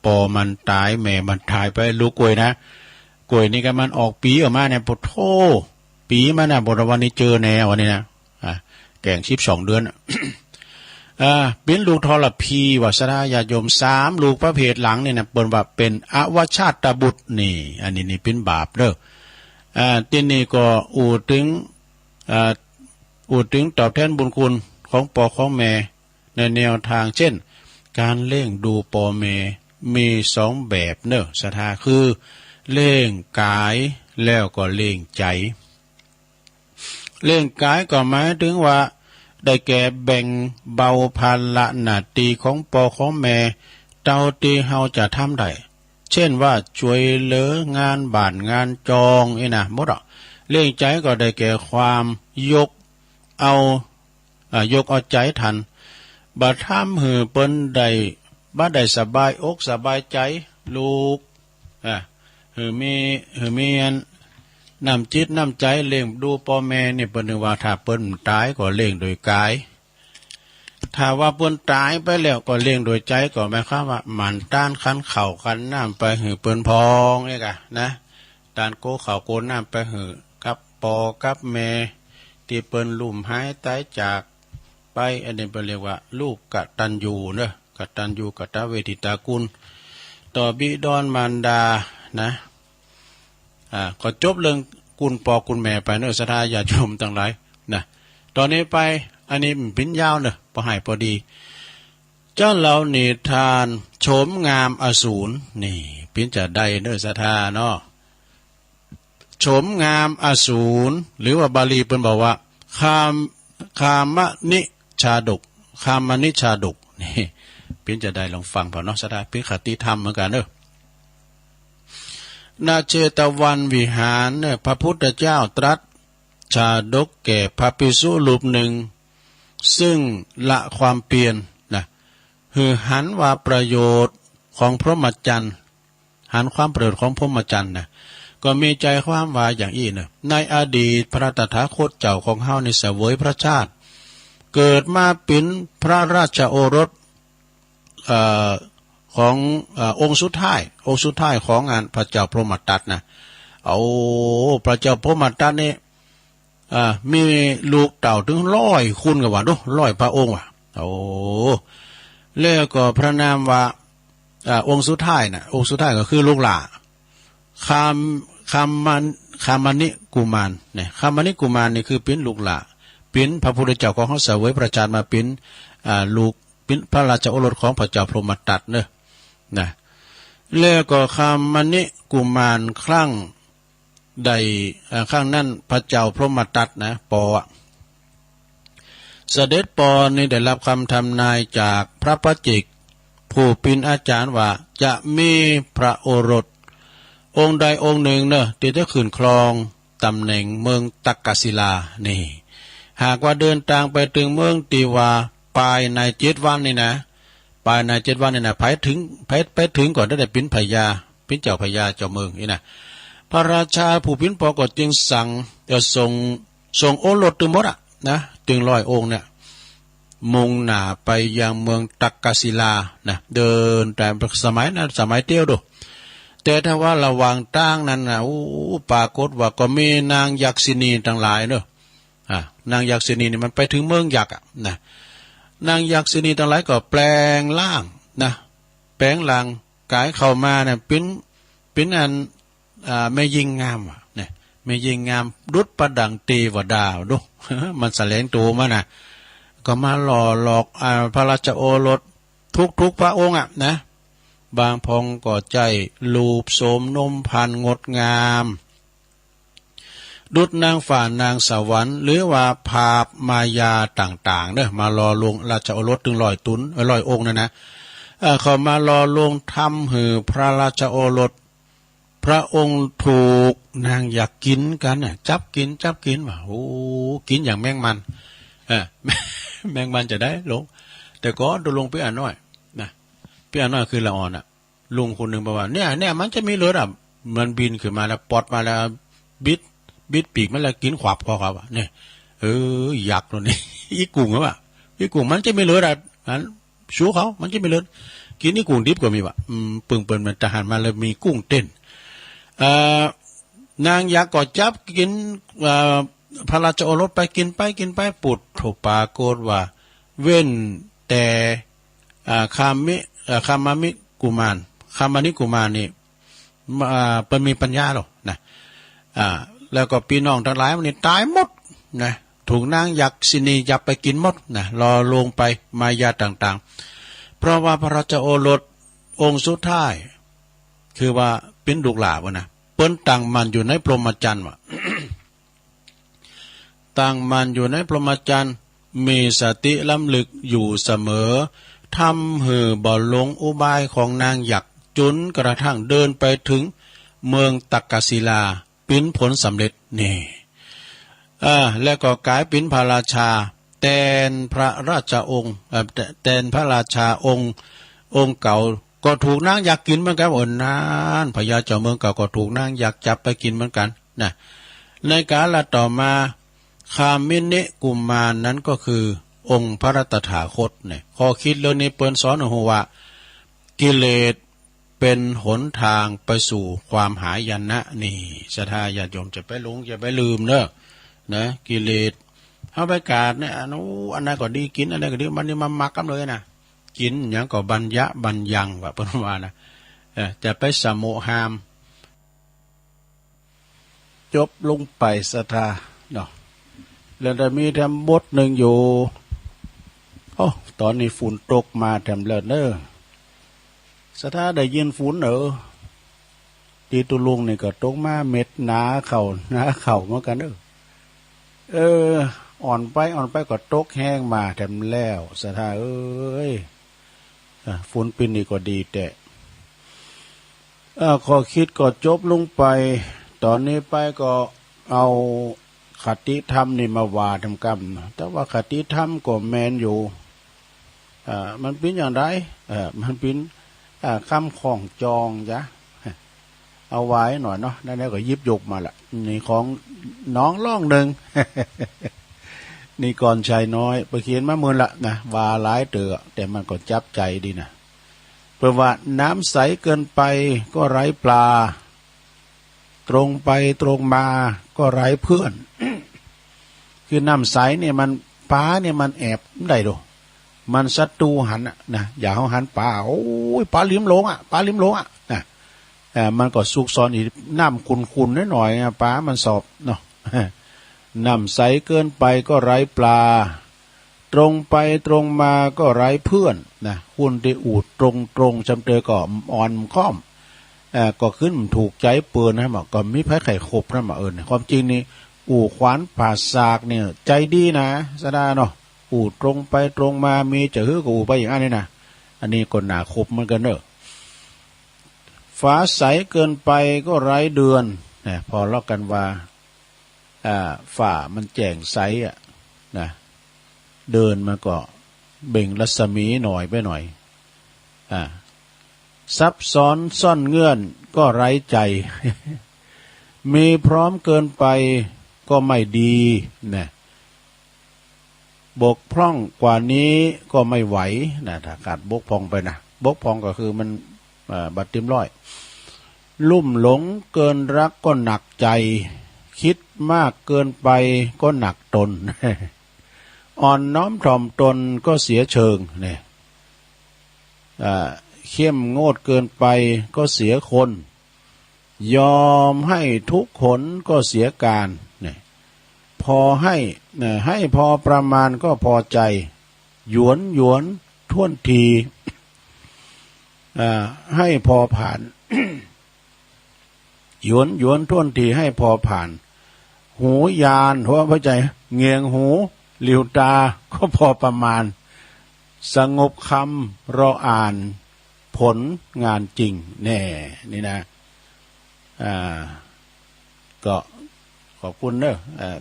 ปอมันตายแม่มันตายไปลูกกล้วยนะกล้วยนี่ก็มันออกปีออกมาเนี่ยปะโถปีมันนะบทวันนี้เจอแนววันนี้นะแก่ง12 เดือนเป็นลูกทรพีวัสราญาโยม3ลูกประเภทหลังเนี่ยนะเปิดว่าเป็นอวชาตบุตรนี่อันนี้เป็นบาปเด้อที่นี่ก็อูถึงตอบแทนบุญคุณของปอของแม่ในแนวทางเช่นการเล่งดูปอแม่มี2แบบเนอะศรัทธาคือเล่งกายแล้วก็เล่งใจเล่งกายก็หมายถึงว่าได้แก่แบ่งเบาภาระหน้าที่ของปอของแม่เท่าที่เฮาจะทำได้เช่นว่าช่วยเหลืองานบ้านงานจองหมดเล่งใจก็ได้แก่ความยกเอาใจทันบัดทำหือเปิ้นได้สบายอกสบายใจลูกหือมีน้ำจิตน้ำใจเลี้ยงดูพ่อแม่เนี่ยเปิ้นว่าถ้าเปิ้นตายก็เลี้ยงโดยกายถ้าว่าเปิ้นตายไปแล้วก็เลี้ยงโดยใจก็หมายความว่ามันต้านคันเข่าคันน้ำไปหือเปิ้นพองนี่กะนะต้านโกเข่าโกน้ำไปหือกับปอกับแม่ที่เปิ้นลุ่มหายตายจากไปอันนี้เปิ้นเรียกว่าลูกกตัญญูเนอะกตัญญูกตเวทิตากุลต่อบิดรมารดานะก็จบเรื่องกุลปอกุลแม่ไปเนอะศรัทธาญาติโยมทั้งหลายนะตอนนี้ไปอันนี้พิ้นยาวเนอะพอหายพอดีเจ้าเหล่านิทานโฉมงามอสูรนี่พิ้นจะได้เนอะศรัทธาเนาะโฉมงามอสูรหรือว่าบาลีเพิ่นบอกว่าคามนิชาดกนี่พิ้นจะได้ลองฟังพอเนาะศรัทธาพิ้นคติธรรมเหมือนกันเนอะนาเจตวันวิหารเนี่ยพระพุทธเจ้าตรัสชาดกแก่พระภิกษุรูปหนึ่งซึ่งละความเปลี่ยนคือหันว่าประโยชน์ของพรหมจรรย์หันความประโยชน์ของพรหมจรรย์ก็มีใจความว่าอย่างอี้ในอดีตพระตถาคตเจ้าของเฮาในเสวยพระชาติเกิดมาเป็นพระราชโอรสขององค์สุดท้ายของงานพระเจ้าพรหมทัตพระเจ้าพรหมทัตนี่มีลูกเต่าถึง100คุณกับว่าดู100พระองค์แล้วก็พระนามว่าองค์สุดท้ายก็คือลูกหล่าคามนิกุมารเนี่ยคามนิกุมารนี่คือเป็นลูกหล่าเป็นพระพุทธเจ้าของเขาเสวยพระชาติมาเป็นลูกเป็นพระราชโอรสของพระเจ้าพรหมทัตนะแล้วก็คามนิกุมารครั้งใดข้างนั้นพระเจ้าพรหมทัตปอเสด็จปอนี่ได้รับคำทำนายจากพระปัจเจกผู้เป็นอาจารย์ว่าจะมีพระโอรส องค์ใดองค์หนึ่งเนอะที่จะขึ้นครองตำแหน่งเมืองตักกศิลานี่หากว่าเดินทางไปถึงเมืองตีว่าปลายใน7 วันนี่นะปลายใน7 วันนี่นะไปถึงก่อนได้ปิ้นพญาปิ้นเจ้าพญาเจ้าเมืองนี่นะพระราชาผู้ปิ้นปอก็จึงสั่งจะส่งโอรสทั้งหมดอะนะถึง100 องค์เนี่ยมุ่งหน้าไปยังเมืองตักกศิลานะเดินแต่สมัยนั้นสมัยเตี้ยวดูแต่ถ้าว่าระหว่างตั้งนั้นนะปรากฏว่าก็มีนางยักษินีทั้งหลายเนอะนางยักษินีนี่มันไปถึงเมืองยักษ์อ่ะนะนางยักษินีทั้งหลายก็แปลงร่างนะแปลงร่างกายเข้ามาเนี่ยเป็นอันแม่ยิงงามว่ะเนี่ยแม่ยิงงามดุจประดังเทวดาดู มันแสลงตัวมานะก็มาหล่อหลอกพระราชโอรสทุกพระองค์อ่ะนะบางพองก็ใจลูบโสมนมพันงดงามดุจนางฝ่านางสวรรค์หรือว่าภาพมายาต่างๆเนี่ยมารอลงราชโอรสถึง100 องค์นะเขามารอลงทำหือพระราชโอรสพระองค์ถูกนางอยากกินกันน่ะจับกินว่าโอ้กินอย่างแมงมันแมงมันจะได้ลงแต่ก็ดูลงพี่อ่านน้อยนะพี่อ่านน้อยคือละอ่อนอ่ะลุงคนหนึ่งบอกว่าเนี่ยมันจะมีเลือดอ่ะมันบินขึ้นมาแล้วปอดมาแล้วบิดปีกมันแล้วกินขวบคอเขาอ่ะเนี่ยอยากตัวนี้ อีกุ้งอ่ะอีกุ้งมันจะไม่เลือดอ่ะอันชูเขามันจะไม่เลือดกินอีกุ้งดิบก็มีว่ะปึ่งเปิลมันทหารมาเลยมีกุ้งเต้นนางยักษ์ก็จับกินพระราชโอรสไปกินไปปุดถูกปรากฏว่าเว้นแต่คามานิกุมารนี่เป็นมีปัญญาหรอกนะแล้วก็พี่น้องทั้งหลายมันนี่ตายหมดนะถูกนางยักษินีจับไปกินหมดนะรอลงไปมายาต่างๆเพราะว่าพระราชโอรสองค์สุดท้ายคือว่าเป็นลูกหลานวะนะเปิ้นตั้งมันอยู่ในพรหมจรรย์วะ ตั้งมันอยู่ในพรหมจรรย์มีสติล้ำลึกอยู่เสมอทำหือบ่หลงอุบายของนางยักษ์จนกระทั่งเดินไปถึงเมืองตักกศิลาปิ้นผลสำเร็จนี่แล้วก็กลายเป็นพระราชาแทนพระราชองค์แทนพระราชาองค์เก่าก็ถูกนางยักษ์กินเหมือนกันนานพญาเจ้าเมืองเก่าก็ถูกนางยักษ์จับไปกินเหมือนกันนะในกาลต่อมาคามินิกุมารนั้นก็คือองค์พระรัตถาคตเนี่ยข้อคิดเรื่องนี้เปิ้นสอนหัวว่ากิเลสเป็นหนทางไปสู่ความหายนะนี่ศรัทธาญาติโยมจะไปหลงอย่าไปลืมเนอะนะกิเลสเอาไปกาดเนี่ยอันนั้นก็ดีกินอันนั้นก็ดีมันนี่มามักกันเลยนะกินอย่างก็บัญญังว่าเป็นว่านะจะไปสมุหามจบลงไปศรัทธาเนาะแล้วจะมีแถมบทหนึ่งอยู่ตอนนี้ฝุ่นตกมาแถมเลิศเนอะศรัทธาได้ยินฝุ่นตีตุลุงนี่ก็ตกมาเม็ดหนาเข่าเหมือนกันอ่อนไปก็ตกแห้งมาแถมแล้วศรัทธาฝุ่นปินนี่ก็ดีแต่ขอคิดก็จบลงไปตอนนี้ไปก็เอาคติธรรมนี่มาว่าทำกรรมแต่ว่าคติธรรมก็แมนอยู่มันเป็นอย่างไรมันเป็นคำของจองจ้ะเอาไว้หน่อยเนาะนั่นก็ยิบยกมาละนี่ของน้องล่องหนึ่ง นี่ก่อนชายน้อยไปเขียนมาเมื่อละนะว่าหลายเต๋อแต่มันก็จับใจดีนะเพราะว่าน้ำใสเกินไปก็ไร้ปลาตรงไปตรงมาก็ไร้เพื่อน คือน้ำใสเนี่ยมันปลาเนี่ยมันแอบได้ดูมันศัตรูหันนะอย่าเขาหันปลาโอ้ยปลาลิ้มหลงนะมันก็ซุกซอนอีกน้ำขุ่นๆหน่อยๆปลามันสอบเนาะ น้ำใสเกินไปก็ไร้ปลาตรงไปตรงมาก็ไร้เพื่อนนะคุณที่อูดตรงจำเจอก็อ่อนค้อมก็ขึ้นถูกใจเปืนนะบอกก็มีไผ่ไข่ขบนะมาความจริงนี่อู่ขวานป่าสากเนี่ยใจดีนะสดาเนาะอู่ตรงไปตรงมามีจะฮื้อกับอู่ไปอย่างนี้นะอันนี้ก็หนาขบเหมือนกันเนอะฝ ฟ้าใสเกินไปก็ไร้เดือนนะพอเล่ากันว่าฝ่ามันแจ่งใสนะเดินมาก็เบ่งรัศมีหน่อยไปหน่อยซับซ้อนซ่อนเงื่อนก็ไร้ใจ มีพร้อมเกินไปก็ไม่ดีนะบกพร่องกว่านี้ก็ไม่ไหวนะถ้าขาดบกพร่องไปนะบกพร่องก็คือมันบัดเต็มร้อยลุ่มหลงเกินรักก็หนักใจคิดมากเกินไปก็หนักตน อ่อนน้อมถ่อมตนก็เสียเชิงเนี่ยเข้มงดเกินไปก็เสียคนยอมให้ทุกขนก็เสียการเนี่ยพอให้พอประมาณก็พอใจหยวนท่วนทีให้พอผ่าน หยวนท่วนทีให้พอผ่านหูยานหัวพระใจเงียงหูหลิวตาก็พอประมาณสงบคำรออ่านผลงานจริงแน่นี่นะก็ขอบคุณเนอะ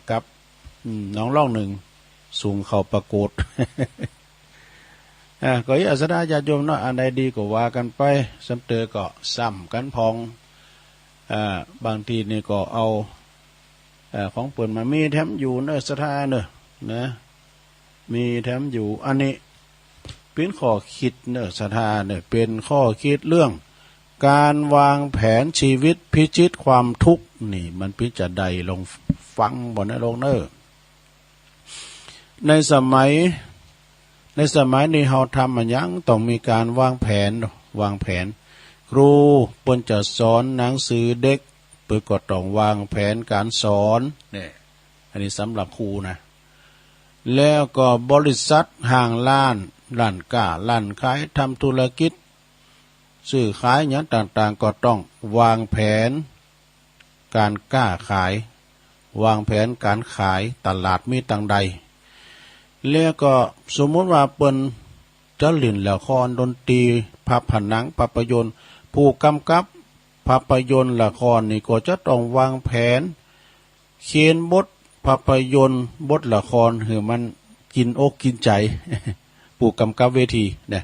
กับน้องล่องหนึ่งสูงเขาประกฏ ก็อย่าสดาญาติโยมเนาะอันใดดีก็ว่ากันไปสำเตอก็ซ้ำกันพองบางทีนี่ก็เอาของเปิ่นมามีแถมอยู่เนอะสถาเนอะนะมีแถมอยู่อันนี้เป็นข้อคิดเนอะสถาเนอะเป็นข้อคิดเรื่องการวางแผนชีวิตพิชิตความทุกข์นี่มันพิจารณาลงฟังบ่นะลงเนอะในสมัยนี้เฮาทำมันยังต้องมีการวางแผนครูเปิ้นจะสอนหนังสือเด็กเปิ้นก็ต้องวางแผนการสอนนี่อันนี้สำหรับครูนะแล้วก็บริษัทห้างร้านค้าร้านขายทำธุรกิจซื้อขายอย่างต่างๆก็ต้องวางแผนการค้าขายวางแผนการขายตลาดมีต่างใดแล้วก็สมมติว่าเปิ้นจะเล่นละครดนตรีภาพหนังภาพยนตร์ผู้กำกับภาพยนตร์ละครนี่ก็จะต้องวางแผนเขียนบทภาพยนตร์บทละครให้มันกินอกกินใจ ผู้กำกับเวทีเนี่ย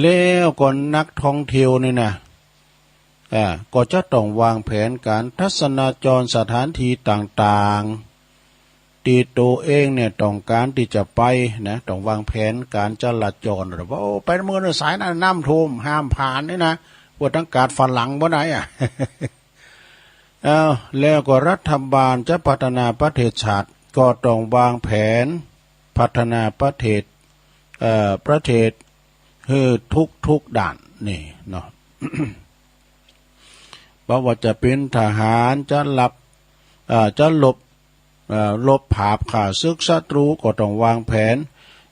แล้วก็นักท่องเที่ยวนี่นะก็จะต้องวางแผนการทัศนาจรสถานที่ต่างๆที่ตัวเองเนี่ยต้องการที่จะไปนะต้องวางแผนการจราจรหรือว่าไปเมืองสายน้ำท่วมห้ามผ่านนี่นะพวกทั้งการฝรั่งบ่ไหนแล้วก็รัฐบาลจะพัฒนาประเทศชาติก็ต้องวางแผนพัฒนาประเทศคือทุกด่านนี่เนาะ เพราะว่าจะเป็นทหารจะลบผาบข่าศึกศัตรูก็ต้องวางแผน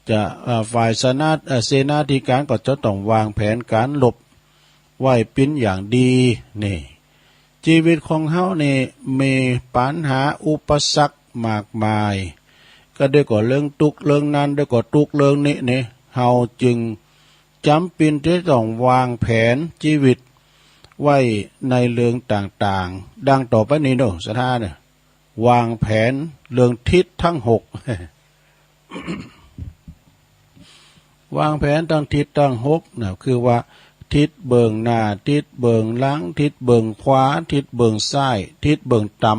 จะฝ่ายเสนาธิการก็จะต้องวางแผนการหลบไว้เป็นอย่างดีนี่ชีวิตของเฮานี่มีปัญหาอุปสรรคมากมายก็ได้ก่อเรื่องทุกข์เรื่องนั้นได้ก่อทุกข์เรื่องนี้นี่เฮาจึงจำเป็นที่ต้องวางแผนชีวิตไว้ในเรื่องต่างๆดังต่อไปนี้เนาะสถาเนี่ยวางแผนเรื่องทิศทั้งหก วางแผนทั้งทิศทั้งหกนะคือว่าทิศเบื้องหน้าทิศเบื้องหลังทิศเบื้องขวาทิศเบื้องซ้ายทิศเบื้องต่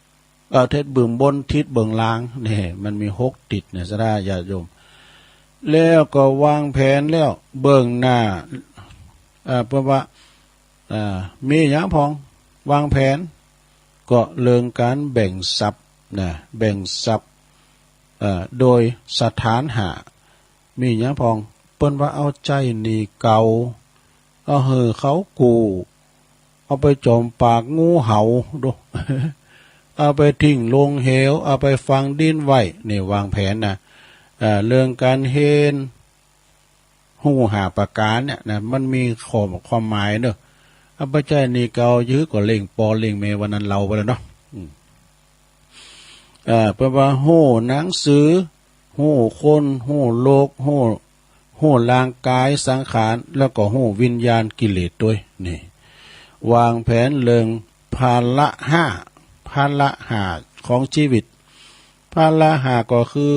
ำทิศเบื้องบนทิศเบื้องล่างนี่มันมีหกทิศเนี่ยสถาญาติโยมแล้วก็วางแผนแล้วเบื้องหน้าเพราะว่ามีอย่างพองวางแผนก็เรื่องการแบ่งทรัพย์นะแบ่งทรัพย์โดยสถานหามีอย่างพองเปิ้นว่าเอาใจนี่เก่าเอาเขากูเอาไปจมปากงูเห่าดู เอาไปทิ้งลงเหวเอาไปฝังดินไว้นี่วางแผนนะเรื่องการเฮนหูหาประการเนี่ยนะมันมีความหมายเนอะเอาไปใจนี่เก่ายื้อก็เล่งปอเล่งเมวันนั้นเราไปแล้วเนาะเพราะว่าหูหนังสือหูคนหูโลกหูร่างกายสังขารแล้วก็หูวิญญาณกิเลสด้วยนี่ วางแผนเรื่องภาระห้าของชีวิตภาระห้าก็คือ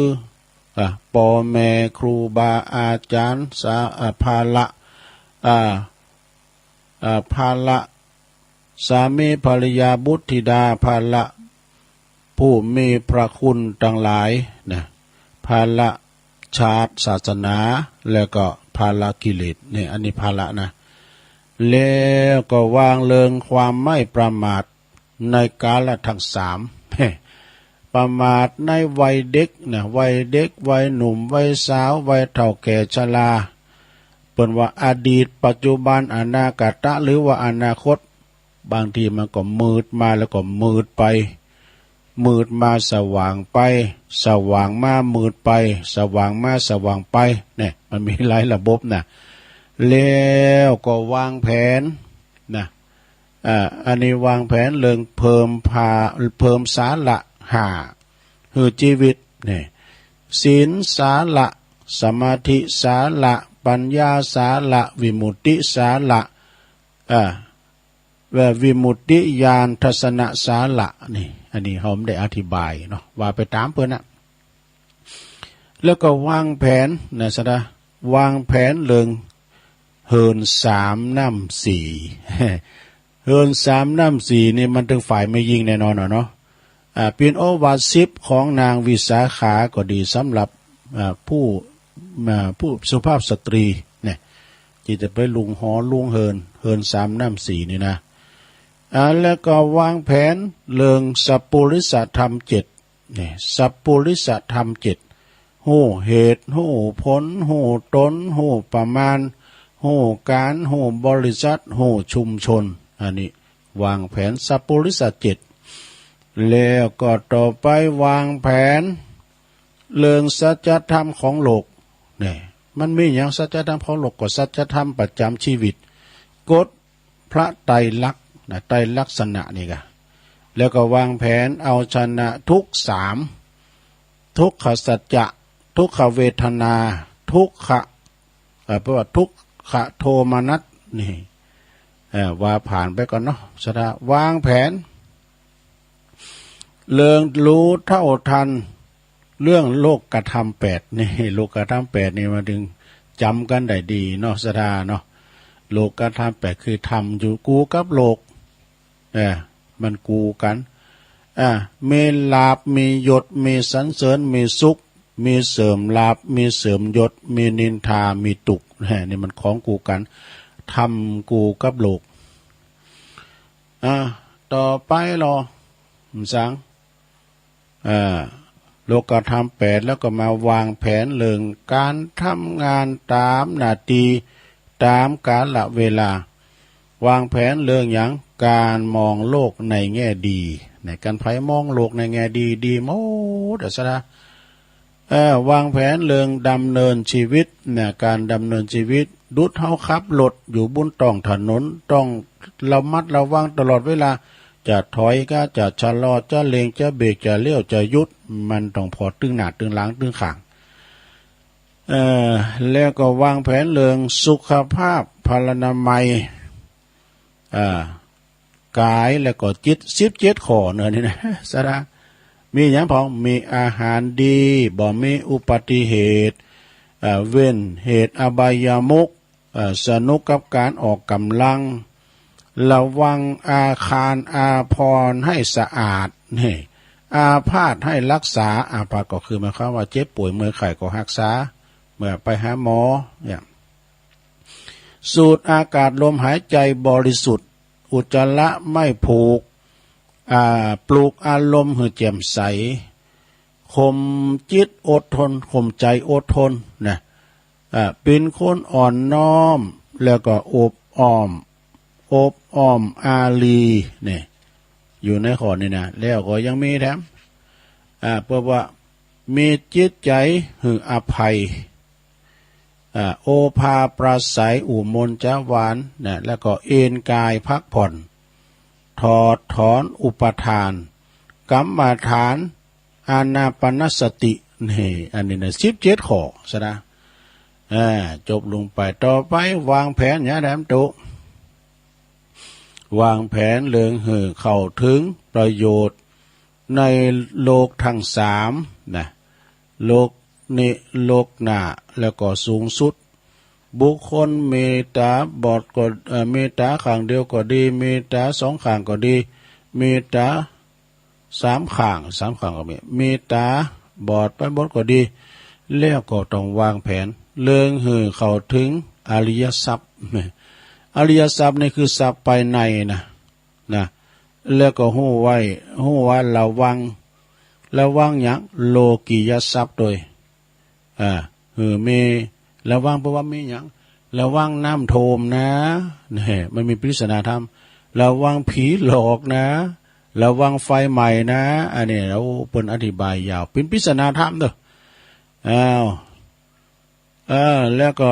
พ่อแม่ครูบาอาจารย์ภาระภาระสามีภรรยาบุตรธิดาภาระผู้มีพระคุณทั้งหลายนะภาระชาติศาสนาแล้วก็ภาระกิเลสนี่อันนี้ภาระนะแล้วก็วางเลิงความไม่ประมาทในกาลทั้งสามประมาทในวัยเด็กนะวัยเด็กวัยหนุ่มวัยสาววัยเฒ่าแก่ชราเป็นว่าอดีตปัจจุบันอนาคตหรือว่าอนาคตบางทีมันก็มืดมาแล้วก็มืดไปมืดมาสว่างไปสว่างมามืดไปสว่างมาสว่างไปเนี่ยมันมีหลายระบบนะแล้วก็วางแผนนะอันนี้วางแผนเรื่องเพิ่มสาระห้าคือชีวิตเนี่ยศีลสาระสมาธิสาระปัญญาสาระวิมุตติสาระวิมุตติญาณทัศนสาระนี่อันนี้เขาไม่ได้อธิบายเนาะว่าไปตามเพื่อนนะแล้วก็วางแผนนะสะวางแผนเรื่องเฮินสามน้ำสี่เฮินสามน้ำสี่นี่มันถึงฝ่ายไม่ยิงแน่นอนเนาะเป็นโอวาท10ของนางวิสาขาก็ดีสำหรับผู้สุภาพสตรีเนี่ยที่จะไปลุงหอลุงเฮินสามน้ำสี่นี่นะแล้วก็วางแผนเรื่องสัพพุริสธรรม7เนี่ยสัพพุริสธรรม7หูเหตุหูผลหูตนหูประมาณหูการหูบริษัทหูชุมชนอันนี้วางแผนสัพพุริส7แล้วก็ต่อไปวางแผนเรื่องสัจธรรมของโลกเนี่ยมันมีอย่างสัจธรรมของโลกก็สัจธรรมประจำชีวิตกฎพระไตรลักษณ์ไตรลักษณะนี่กะแล้วก็วางแผนเอาชนะทุก3ทุกขสัจจะทุกขเวทนาทุกขเพราะว่าทุกขโทมนัสนี่ว่าผ่านไปก่อนเนาะสะวางแผนเรื่องรู้เท่าทันเรื่องโลกกธรรม8นี่โลกกธรรม8นี่มาถึงจำกันได้ดีเนาะสะเนาะโลกกธรรม8คือทำอยู่กูกับโลกมันกูกันมีลาภมียศมีสรรเสริญมีสุขมีเสริมลาภมีเสริมยศมีนินทามีตุกนี่มันของกูกันทำกูกับโลกต่อไปรอสังโลกธรรม8แล้วก็มาวางแผนเรื่องการทำงานตามนาทีตามกาลเวลาวางแผนเรื่องอย่างการมองโลกในแง่ดีในการไผมองโลกในแง่ดีดีหมดสะวางแผนเรื่องดำเนินชีวิตเนี่ยการดำเนินชีวิตดุจเฮาขับรถอยู่บนท้องถนนต้องระมัดระวังตลอดเวลาจะถอยก็จะชะลอจะเล็งจะเบรกจะเลี้ยวจะหยุดมันต้องพอตึงหน้าตึงหลังตึงข้างแล้วก็วางแผนเรื่องสุขภาพพลานามัยกายแล้วก็จิต17ข้อเนื้อนี่นะสะมีอย่างพอมีอาหารดีบ่มีอุบัติเหตุเว้นเหตุอบายามุขสนุกกับการออกกำลังระวังอาคารอาภรณ์ให้สะอาดนี่อาพาธให้รักษาอาพาธก็คือหมายความว่าเจ็บป่วยเมื่อไข้ก็รักษาเมื่อไปหาหมอเนี่ยสูดอากาศลมหายใจบริสุทธิ์อุจจาระไม่ผูกปลูกอารมณ์ให้แจ่มใสข่มจิตอดทนข่มใจอดทนนะเป็นคนอ่อนน้อมแล้วก็อบอ้อมอารีเนี่ยอยู่ในข้อนี้นะแล้วก็ยังมีแถมเพราะว่ามีจิตใจหืออภัยโอภาปราศัยอุมนจหวานนะแล้วก็เอนกายพักผ่อนถอดถอนอุปทานกรรมฐานอานาปานสตินี่อันนี้นะ17ข้อซะนะจบลงไปต่อไปวางแผนอย่าแถมตุ วางแผนเลืองหือเข้าถึงประโยชน์ในโลกทั้งสามนะโลกนี้โลกหน้าแล้วก็สูงสุดบุคคลมีตาบอดก็มีตาข้างเดียวก็ดีมีตาสองข้างก็ดีมีตาสามข้างก็มีตาบอดไปหมดก็ดีแล้วก็ต้องวางแผนเลืองหือเข้าถึงอริยทรัพย์อริยทรัพย์นี่คือทรัพย์ภายในนะแล้วก็หู้ว่าระวังอย่างโลกียทรัพย์โดยมีระวังเพราะว่ามีอย่างระวังน้ำโทมนะเนี่ยมันมีปริศนาธรรมระวังผีหลอกนะระวังไฟใหม่นะอันนี้เราเปิ้นอธิบายยาวเป็นปริศนาธรรมเด้อแล้วก็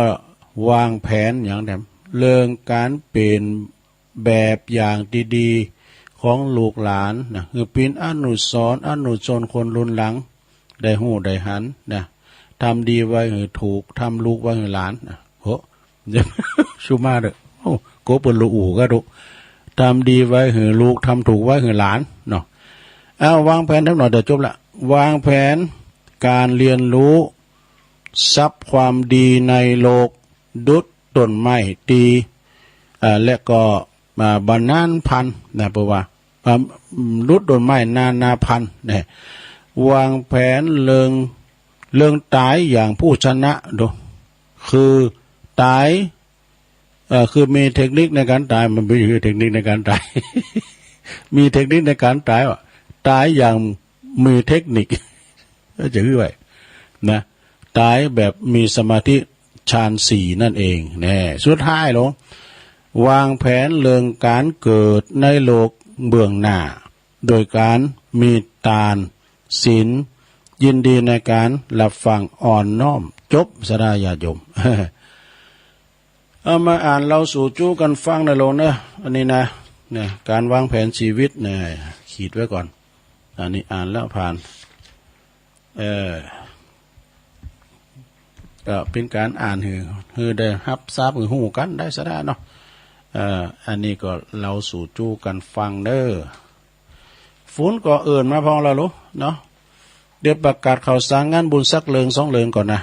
วางแผนอย่างแถมเรื่องการเป็นแบบอย่างดีๆของลูกหลานนะคือเป็นอนุสรณ์อนุชนคนรุ่นหลังได้หู้ได้หันนะทำดีไว้ให้ถูกทำลูกไว้ให้หลานนะโหชูมาเด้อโอ้โกเปิ้นลูกอู่ก็ดุทำดีไว้ให้ลูกทำถูกไว้ให้หลานเนาะวางแผนทั้งหมดเดี๋ยวจบละวางแผนการเรียนรู้ทรัพย์ความดีในโลกดุจต้นไม้ตีและก็บานานพันนะเพราะว่าดุจต้นไม้นาพันเนี่ยวางแผนเรื่องตายอย่างผู้ชนะดูคือตายคือมีเทคนิคในการตายมันไม่ใช่เทคนิคในการตาย มีเทคนิคในการตายว่าตายอย่างมีเทคนิคจะคือไว้นะตายแบบมีสมาธิฌานสี่นั่นเองแน่สุดท้ายลงวางแผนเรื่องการเกิดในโลกเบื้องหน้าโดยการมีทานศีลยินดีในการรับฟังอ่อนน้อมจบสดาญาโยม เอามาอ่านเราสู่จู้กันฟังในโลกนะอันนี้นะเนี่ยการวางแผนชีวิตเนี่ยขีดไว้ก่อนอันนี้อ่านแล้วผ่านก็เป็นการอ่านฮือได้รับทราบหูกันได้สดาเนาะอันนี้ก็เราสู่จู้กันฟังเด้อฝนก็เอิ่นมาพองเราลูเนาะเดี๋ยวประกาศข่าวสารงานบุญสักเลิง2 เลิงก่อนนะ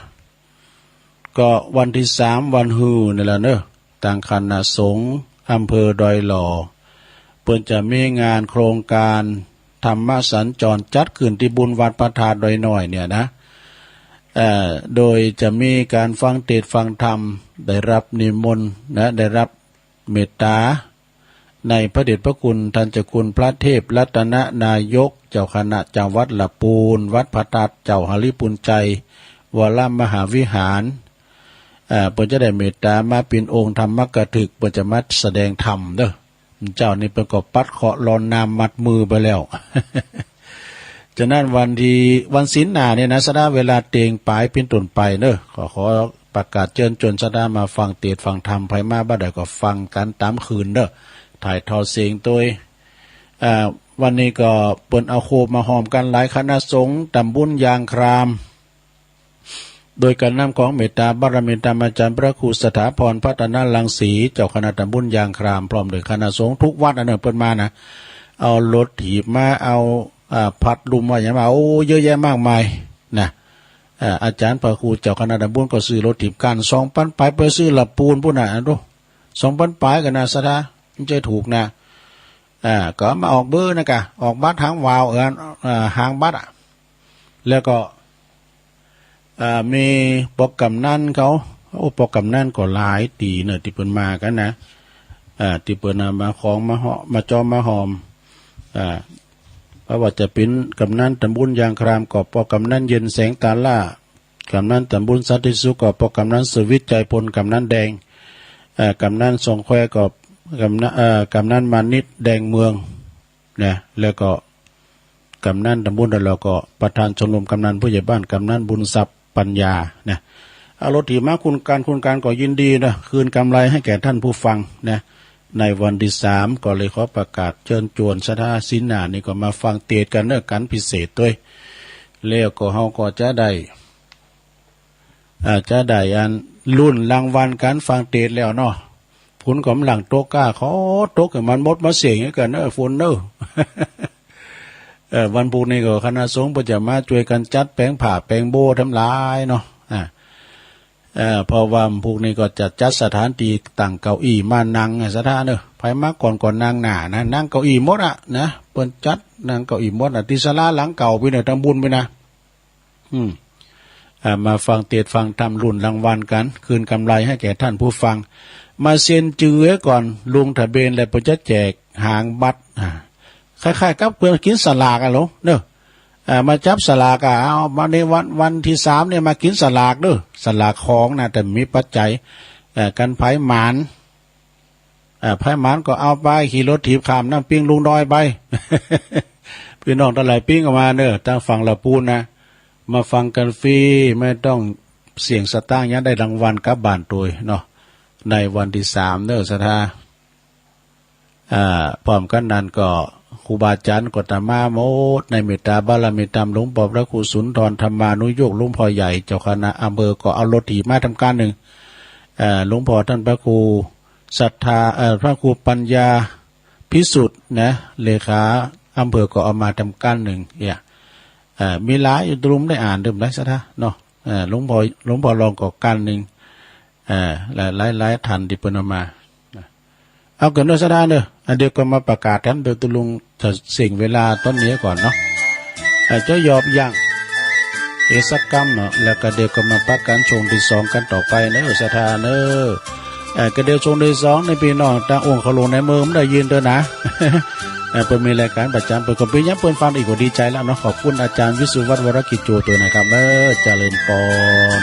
ก็วันที่3วันฮือนี่แหละเนอะต่างคณะสงฆ์อำเภอดอยหล่อเพิ่นจะมีงานโครงการธรรมสัญจรจัดขึ้นที่บุญวัดพระธาตุดอยน้อยเนี่ยนะโดยจะมีการฟังเทศน์ฟังธรรมได้รับนิมนต์นะได้รับเมตตาในพระเดชพระคุณท่านเจ้าคุณพระเทพรัตนนายกเจ้าคณะจังหวัดละปูนวัดพระธาตุเจ้าหฤปุญใจวรมหาวิหารเพิ่นจะได้เมตตามาเป็นองค์ธรรมกถึกเพิ่นจะมาแสดงธรรมเด้อเจ้านี่เพิ่นก็ปัดเคาะรอนนามมัดมือไปแล้ว ฉะนั้นวันศีลหน้าเนี่ยนะสดาเวลาเตียงปลายเป็นต้นไปเด้อขอประกาศเชิญชวนสดามาฟังเทศน์ฟังธรรมไผมาบ่ได้ก็ฟังกันตามคืนเด้อถ่ายทอดเสียงโดยวันนี้ก็เปิ้นเอาโคมมาหอมกันหลายคณะสงฆ์ตำบลยางครามโดยการนำของเมตตาบารมีธรรมอาจารย์พระครูสถาพรพัฒนาลังสีเจ้าคณะตำบลยางครามพร้อมโดยคณะสงฆ์ทุกวัดอันนั้นเปิ้นมานะเอารถถีบมาเอาพัดลุมว่าอย่างมาโอ้เยอะแยะมากมายนะอาจารย์พระครูเจ้าคณะตำบลก็ซื้อรถถีบกัน2,000 ไปซื้อละปูนพุ่นน่ะดู2,000 ไปกันนะสดามันจะถูกนะก็มาออกเบอร์นะกะออกบัตรหางวาวหางบัตรแล้วก็มีปกกำนันเขาปกกำนันก็หลายตีเนอะที่เปิ้นมากันนะที่เปิ้นมาของมาเหาะมาจอมมาหอมเพราะว่าจะเป็นกำนันตำบลยางครามก็ปกกำนันเย็นแสงตาล่ากำนันตำบลสันติสุขก็ปกกำนันสุวิทย์ใจพลกำนันแดงกำนันทรงแควก็กำนันมานิดแดงเมืองนะแล้วก็กำนันตำบลแล้วก็ประธานชมรมกำนันผู้ใหญ่บ้านกำนันบุญทรัพย์ปัญญานะเอารถถีบมาคุณการก็ยินดีนะคืนกำไรให้แก่ท่านผู้ฟังนะในวันที่3ก็เลยขอประกาศเชิญชวนสถาศีลหน้านี่ก็มาฟังเทศน์กันเนอะกันพิเศษด้วยแล้วก็เฮาก็จะได้อันรุ่นรางวัลการฟังเทศน์แล้วเนาะ ฝนกำลังตกก้าขอตกให้มันหมดมาเสียงให้กันเนอะฝนเนอะ วันพุธนี้ก็คณะสงฆ์ก็จะมาช่วยกันจัดแปลงผ้าแปลงโบทำลายเนาะพอวันพุธนี้ก็จะจัดสถานที่ตั้งเก้าอี้มานั่งสถานเนอะไผมาก่อนนั่งหน้านะนั่งเก้าอี้หมดอะนะเปิ้นจัดนั่งเก้าอี้หมดอะที่ศาลาหลังเก่าไปเนี่ยทำบุญไปนะมาฟังเทศน์ฟังธรรมรุ่นรางวัลกันคืนกำไรให้แก่ท่านผู้ฟังมาเซ็นจื้อก่อนลงทะเบียนแล้วเพิ่นจะแจกหางบัตรคล้ายๆกับเพื่อนกินสลากอะหรอเนอะมาจับสลากเอามาในวันที่3เนี่ยมากินสลากเด้อสลากของนะแต่มีปัจจัยกันไผหมานไผหมานก็เอาไปขี่รถถีบข้ามน้ำปิ้งลุงดอยไป พี่น้องทั้งหลายปิ้งออกมาเนอะตั้งฝั่งละปูนนะมาฟังกันฟรีไม่ต้องเสี่ยงสตางค์ยังได้รางวัลกลับบ้านตัวเนาะในวันที่3เนอะศรัทธาพร้อมกันนั้นก็ครูบาอาจารย์ก็ตมาโมดในเมตตาบารมีธรรมหลวงพ่อพระครูสุนทรธรรมานุโยกหลวงพ่อใหญ่เจ้าคณะอำเภอก็เอารถถีบมาทำการหนึ่งหลวงพ่อท่านพระครูศรัทธาพระครูปัญญาพิสุทธิ์นะเลขาอำเภอก็เอามาทำการหนึ่งมีหลายอยู่ตรงได้อ่านเดิมได้ซะท่าเนาะหลวงพ่อรองก็การหนึ่งหลายทันที่เปิ้นเอามาเอาเกินด้วยซะท่าเนอะเดี๋ยวก็มาประกาศกันโดยตุลุงจะสิ่งเวลาต้นนี้ก่อนเนาะจะยอบยังเอสักกรรมเนาะแล้วก็เดี๋ยวก็มาประกันชงที่2กันต่อไปเนอะซะท่าเนอะก็เดี๋ยวชงที่2ในพี่น้องตาองค์เขาลงในมือมันได้ยืนเด้อนะเปิดมีรายการประจำเปิดก็เป็นยังเปิดฟังอีกก็ดีใจแล้วเนาะขอบคุณอาจารย์วิสุวัฒน์วรกิจโจตัวนะครับเจริญพร